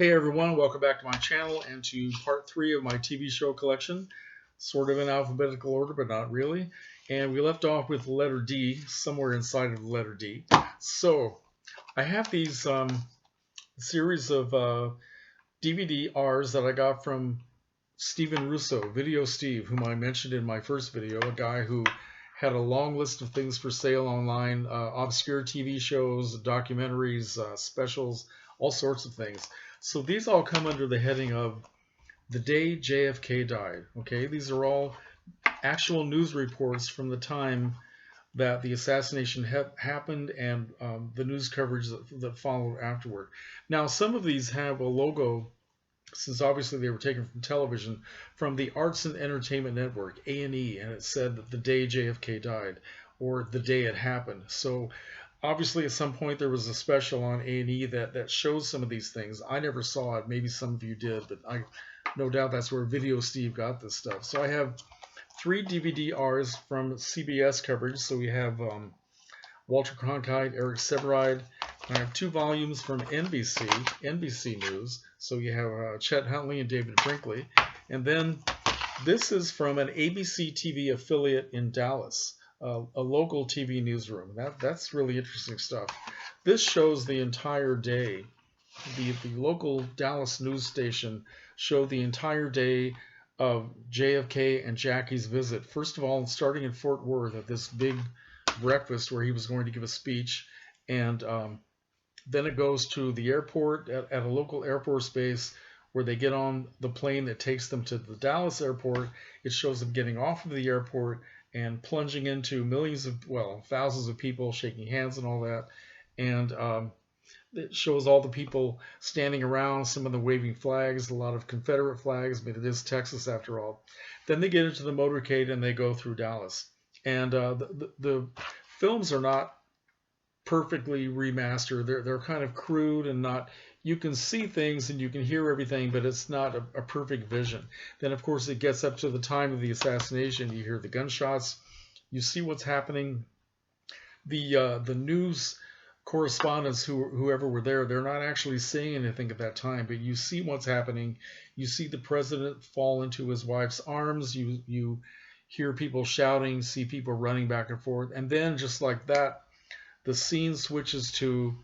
Hey everyone, welcome back to my channel and to part 3 of my TV show collection, sort of in alphabetical order, but not really. And we left off with the letter D, somewhere inside of the letter D. So I have these series of DVD-Rs that I got from Stephen Russo, Video Steve, whom I mentioned in my first video, a guy who had a long list of things for sale online, obscure TV shows, documentaries, specials, all sorts of things. So these all come under the heading of the day JFK died. Okay, these are all actual news reports from the time that the assassination happened and the news coverage that followed afterward. Now, some of these have a logo, since obviously they were taken from television, from the Arts and Entertainment Network, A&E, and it said that the day JFK died, or the day it happened. So obviously at some point there was a special on A&E that shows some of these things. I never saw it. Maybe some of you did, but I no doubt that's where Video Steve got this stuff. So I have 3 DVD-Rs from CBS coverage. So we have Walter Cronkite, Eric Sevareid. I have 2 volumes from NBC News. So you have Chet Huntley and David Brinkley. And then this is from an ABC TV affiliate in Dallas, a local TV newsroom. That's really interesting stuff. This shows the entire day. The local Dallas news station showed the entire day of JFK and Jackie's visit. First of all, starting in Fort Worth at this big breakfast where he was going to give a speech, and then it goes to the airport at a local Air Force base where they get on the plane that takes them to the Dallas airport. It shows them getting off of the airport and plunging into thousands of people shaking hands and all that. And it shows all the people standing around, some of them waving flags, a lot of Confederate flags, but it is Texas after all. Then they get into the motorcade and they go through Dallas. And the films are not perfectly remastered. They're kind of crude and not, you can see things and you can hear everything, but it's not a perfect vision. Then of course it gets up to the time of the assassination. You hear the gunshots, you see what's happening. The news correspondents, whoever were there, they're not actually saying anything at that time, but you see what's happening. You see the president fall into his wife's arms. You hear people shouting, see people running back and forth, and then just like that, the scene switches to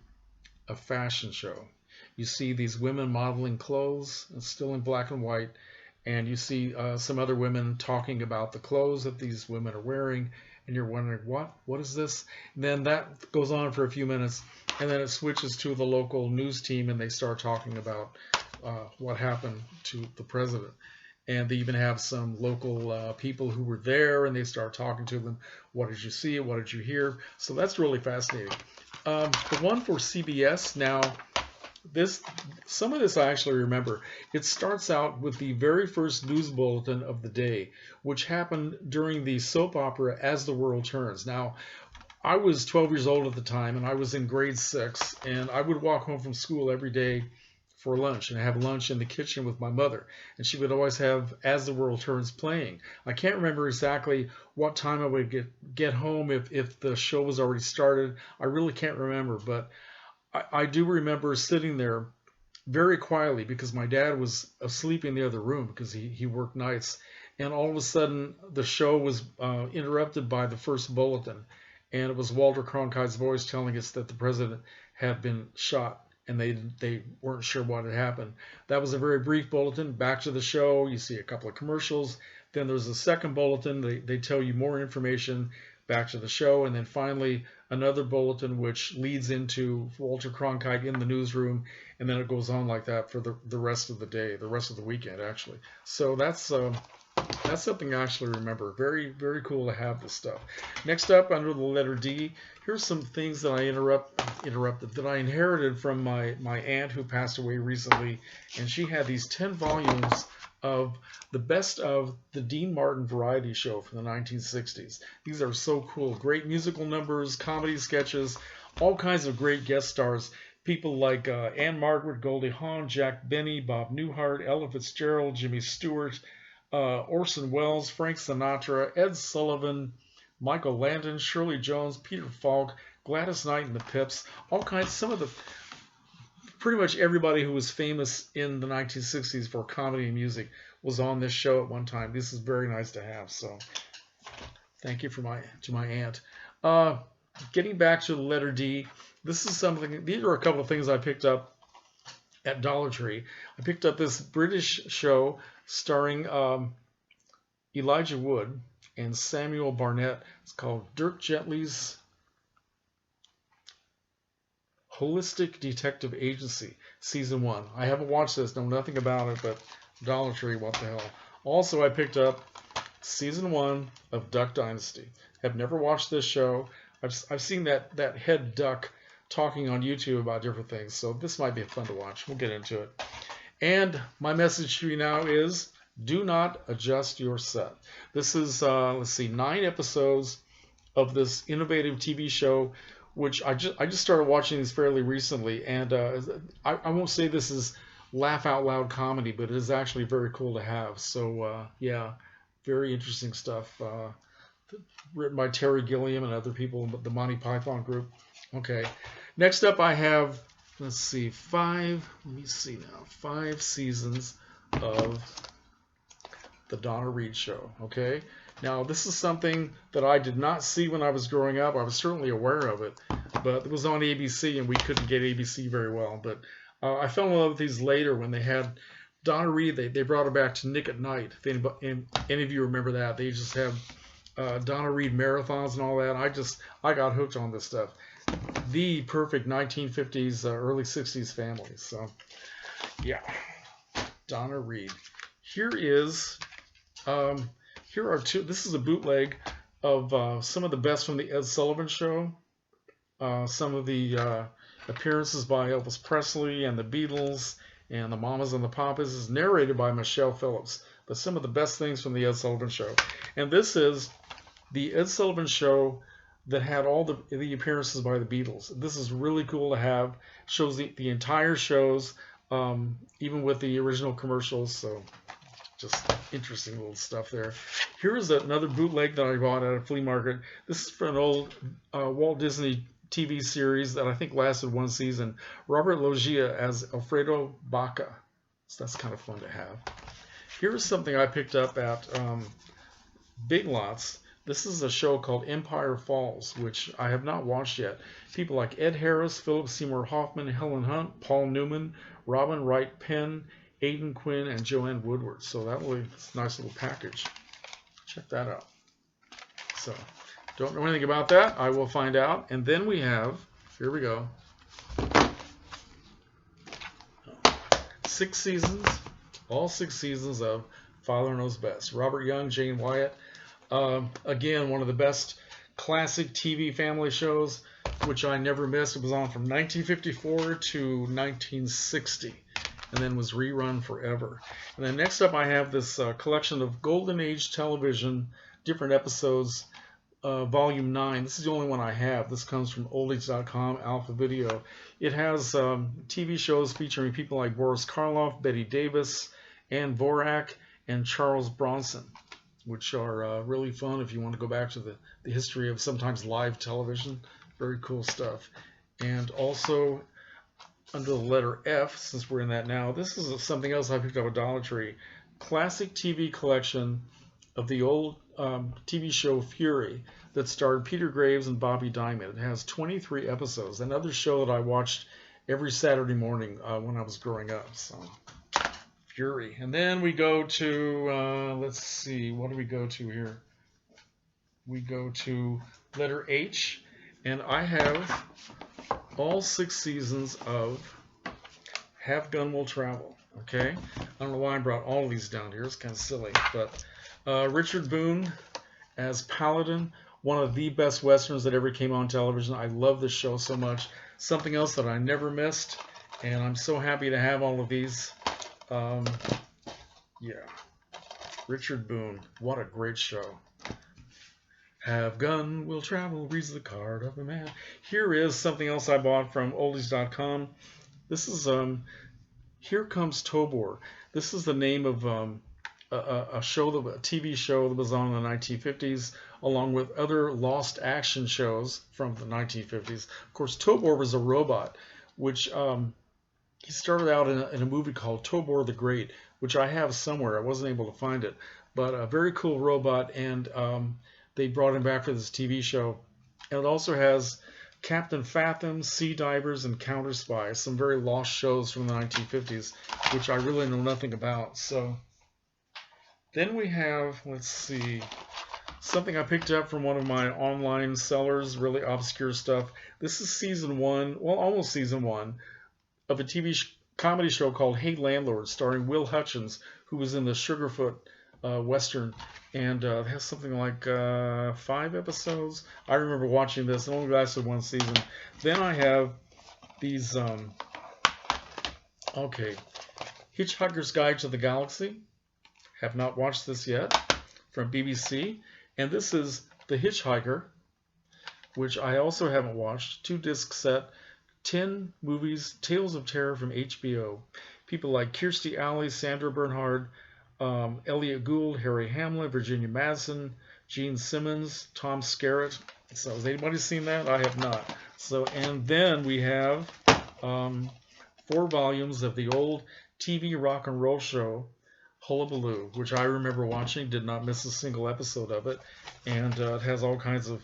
a fashion show. You see these women modeling clothes, still in black and white, and you see some other women talking about the clothes that these women are wearing, and you're wondering, what is this? And then that goes on for a few minutes, and then it switches to the local news team, and they start talking about what happened to the president. And they even have some local people who were there, and they start talking to them. What did you see? What did you hear? So that's really fascinating. The one for CBS now, some of this I actually remember. It starts out with the very first news bulletin of the day, which happened during the soap opera As the World Turns. Now, I was 12 years old at the time, and I was in grade 6, and I would walk home from school every day for lunch and have lunch in the kitchen with my mother, and she would always have As the World Turns playing. I can't remember exactly what time I would get home if the show was already started. I really can't remember, but I do remember sitting there very quietly because my dad was asleep in the other room because he worked nights, and all of a sudden the show was interrupted by the first bulletin, and it was Walter Cronkite's voice telling us that the president had been shot, and they weren't sure what had happened. That was a very brief bulletin. Back to the show, you see a couple of commercials, then there's a second bulletin, they tell you more information, back to the show, and then finally another bulletin which leads into Walter Cronkite in the newsroom, and then it goes on like that for the rest of the day, the rest of the weekend actually. So that's something I actually remember. Very, very cool to have this stuff. Next up, under the letter D, here's some things that I that I inherited from my aunt who passed away recently, and she had these 10 volumes of the best of the Dean Martin variety show from the 1960s. These are so cool. Great musical numbers, comedy sketches, all kinds of great guest stars. People like Anne Margaret, Goldie Hawn, Jack Benny, Bob Newhart, Ella Fitzgerald, Jimmy Stewart, Orson Welles, Frank Sinatra, Ed Sullivan, Michael Landon, Shirley Jones, Peter Falk, Gladys Knight and the Pips, all kinds. Some of the pretty much everybody who was famous in the 1960s for comedy and music was on this show at one time. This is very nice to have. So thank you to my aunt. Getting back to the letter D, this is something. These are a couple of things I picked up at Dollar Tree. I picked up this British show starring Elijah Wood and Samuel Barnett. It's called Dirk Gently's Holistic Detective Agency, Season 1. I haven't watched this, know nothing about it, but Dollar Tree, what the hell. Also, I picked up Season 1 of Duck Dynasty. Have never watched this show. I've seen that head duck talking on YouTube about different things, so this might be fun to watch. We'll get into it. And my message to you now is, do not adjust your set. This is, let's see, 9 episodes of this innovative TV show, which I just started watching these fairly recently, and I won't say this is laugh out loud comedy, but it is actually very cool to have. So yeah, very interesting stuff. Written by Terry Gilliam and other people, the Monty Python group. Okay, next up I have, let's see, 5 seasons of the Donna Reed Show. Okay, now this is something that I did not see when I was growing up. I was certainly aware of it, but it was on ABC and we couldn't get ABC very well. But I fell in love with these later when they had Donna Reed. They brought her back to Nick at Night. If any of you remember that, they just have Donna Reed marathons and all that. I got hooked on this stuff. The perfect 1950s, early 60s family. So yeah, Donna Reed. Here are 2. This is a bootleg of some of the best from the Ed Sullivan Show. Some of the appearances by Elvis Presley and the Beatles and the Mamas and the Papas is narrated by Michelle Phillips. But some of the best things from the Ed Sullivan Show. And this is the Ed Sullivan Show that had all the appearances by the Beatles. This is really cool to have. Shows the entire shows, even with the original commercials. So just interesting little stuff there. Here's another bootleg that I bought at a flea market. This is for an old Walt Disney TV series that I think lasted 1 season. Robert Loggia as Alfredo Baca. So that's kind of fun to have. Here's something I picked up at Big Lots. This is a show called Empire Falls, which I have not watched yet. People like Ed Harris, Philip Seymour Hoffman, Helen Hunt, Paul Newman, Robin Wright Penn, Aidan Quinn, and Joanne Woodward. So that's a nice little package. Check that out. So, don't know anything about that. I will find out. And then we have, here we go, 6 seasons, all 6 seasons of Father Knows Best. Robert Young, Jane Wyatt. Again, one of the best classic TV family shows, which I never missed. It was on from 1954 to 1960. And then was rerun forever. And then next up I have this collection of Golden Age television, different episodes, volume 9. This is the only one I have. This comes from oldies.com, Alpha Video. It has TV shows featuring people like Boris Karloff, Betty Davis, Ann Vorak, and Charles Bronson, which are really fun if you want to go back to the history of sometimes live television. Very cool stuff. And also, under the letter F, since we're in that now, this is something else I picked up at Dollar Tree. Classic TV collection of the old TV show Fury that starred Peter Graves and Bobby Diamond. It has 23 episodes. Another show that I watched every Saturday morning when I was growing up. So, Fury. And then we go to, let's see, what do we go to here? We go to letter H, and I have all 6 seasons of Have Gun Will Travel. Okay, I don't know why I brought all of these down here. It's kind of silly, but Richard Boone as Paladin, one of the best westerns that ever came on television. I love this show so much. Something else that I never missed, and I'm so happy to have all of these. Yeah, Richard Boone, what a great show. Have gun will travel, reads the card of a man. Here is something else I bought from oldies.com. This is Here Comes Tobor. This is the name of a TV show that was on in the 1950s, along with other lost action shows from the 1950s. Of course, Tobor was a robot, which he started out in a movie called Tobor the Great, which I have somewhere. I wasn't able to find it, but a very cool robot, and they brought him back for this TV show. And it also has Captain Fathom, Sea Divers, and Counter Spy, some very lost shows from the 1950s, which I really know nothing about. So then we have, let's see, something I picked up from one of my online sellers, really obscure stuff. This is season one, well, almost season one, of a TV comedy show called Hey Landlord, starring Will Hutchins, who was in the Sugarfoot Western, and it has something like 5 episodes. I remember watching this. It only lasted 1 season. Then I have these, okay, Hitchhiker's Guide to the Galaxy. Have not watched this yet, from BBC. And this is The Hitchhiker, which I also haven't watched. 2-disc set, 10 movies, Tales of Terror from HBO. People like Kirstie Alley, Sandra Bernhard, Elliot Gould, Harry Hamlin, Virginia Madsen, Gene Simmons, Tom Skerritt. So has anybody seen that? I have not. So, and then we have 4 volumes of the old TV rock and roll show, Hullabaloo, which I remember watching, did not miss a single episode of it. And it has all kinds of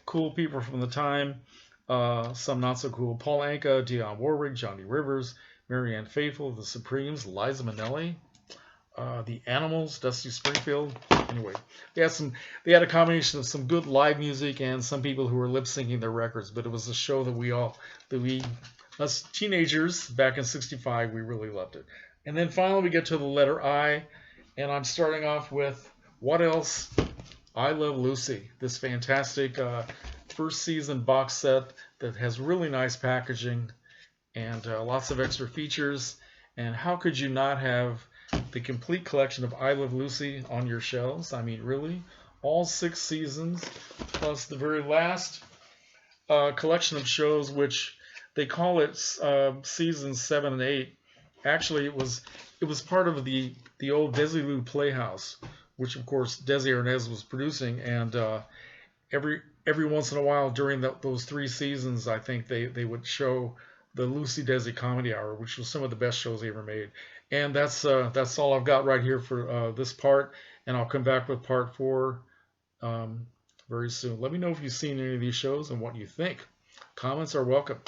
cool people from the time, some not so cool. Paul Anka, Dionne Warwick, Johnny Rivers, Marianne Faithfull, The Supremes, Liza Minnelli, The Animals, Dusty Springfield. Anyway, they had a combination of some good live music and some people who were lip syncing their records. But it was a show that us teenagers back in '65, we really loved it. And then finally we get to the letter I, and I'm starting off with What Else? I Love Lucy, this fantastic first season box set that has really nice packaging and lots of extra features. And how could you not have the complete collection of I Love Lucy on your shelves? I mean, really? All 6 seasons, plus the very last collection of shows, which they call it seasons 7 and 8. Actually, it was part of the old Desilu Playhouse, which of course Desi Arnaz was producing, and every once in a while during those 3 seasons, I think they would show the Lucy Desi Comedy Hour, which was some of the best shows they ever made. And that's all I've got right here for this part, and I'll come back with part 4 very soon. Let me know if you've seen any of these shows and what you think. Comments are welcome.